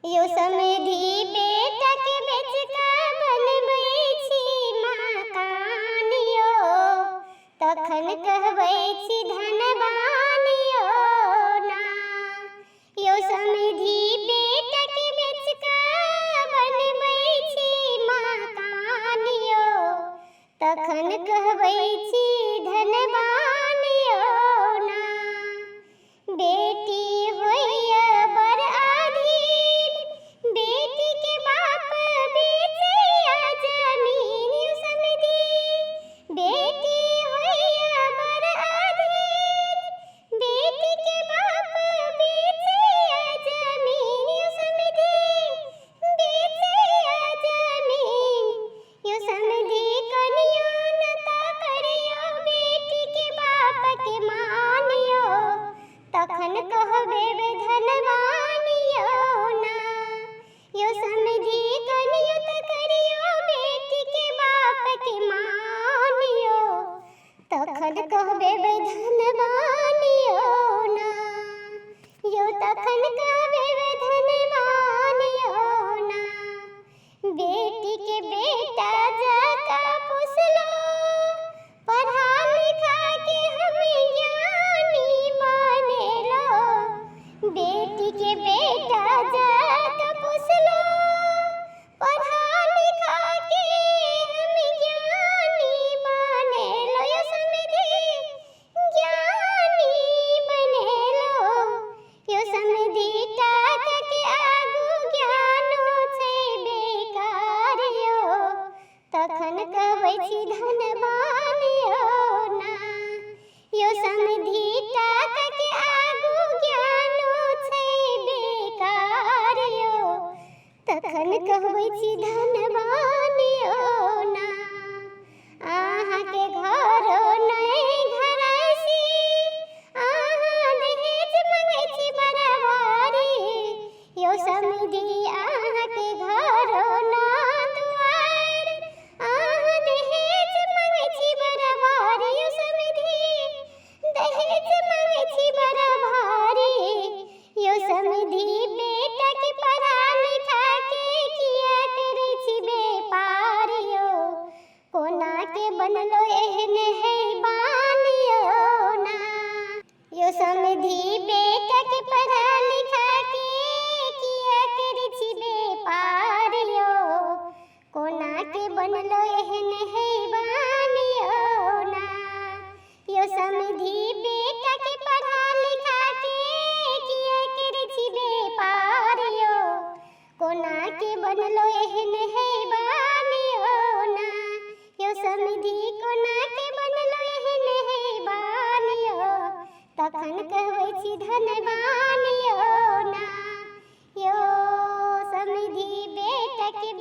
यो समधी बेटा के बेच का बनबै छी मकान यो, तखन कहबै छी धनवान यो ना। यो समधी बेटा के बेच का बनबै छी मकान यो, तखन कहबै छी धनवान यो ना। बेटी होइया बड़ अधीर, बेटी के बाप बेचैया जमीन यो समधी। बेटी होइया बड़ अधीर, बेटी के बाप बेचैया जमीन यो समधी। बेचैया जमीन यो समधी, कनिया न ता करियो बेटी के बाप के मान यो, तखन कहबे वे धनवान यो ना। यो समधी कनिया त करियो बेटी के बाप के मान यो, तखन कहबे वे धनवान यो ना। यो तखन कहबे वे धनवान यो ना। बेटी के बेटा जका पुसलो, पढ़ा लिखा के हमें ज्ञानी बनेलो। बेटी के बेटा जका पुसलो, पढ़ा लिखा के हमें ज्ञानी बनेलो। यो समधी ज्ञानी बनेलो। यो समधी टाका के आगू ज्ञानो छै बेकार यो, तखन कहबै छी धनवान यो ना। यो समधी टाका के आगू ज्ञानो छै बेकार यो, तखन कहबै छी धनवान यो ना। अहाँ के घरो नै घरायसी, अहाँ दहेज मंगै छी बराबरी। यो समधी अहाँ के घरो ना दुआर, अहाँ दहेज मंगै छी बराबरी। यो समधी दहेज मंगै छी बराबरी। यो समधी बेटा के पढ़ा लिखा के किया करै छी बेपार यो, कोना के बनलो एहन हैवान यो ना। यो समधी बेटा के पढ़ा लिखा के किया करै छी बेपार यो, कोना के बनलो एहन हैवान यो ना। यो समधी बेटा के पढ़ा लिखा के किया करै छी बेपार यो, कोना के बनलो एहन हैवान यो ना। यो समधी कोना के बनलो एहन हैवान यो, तखन कहबै छी धनवान यो ना। यो समधी बेटा के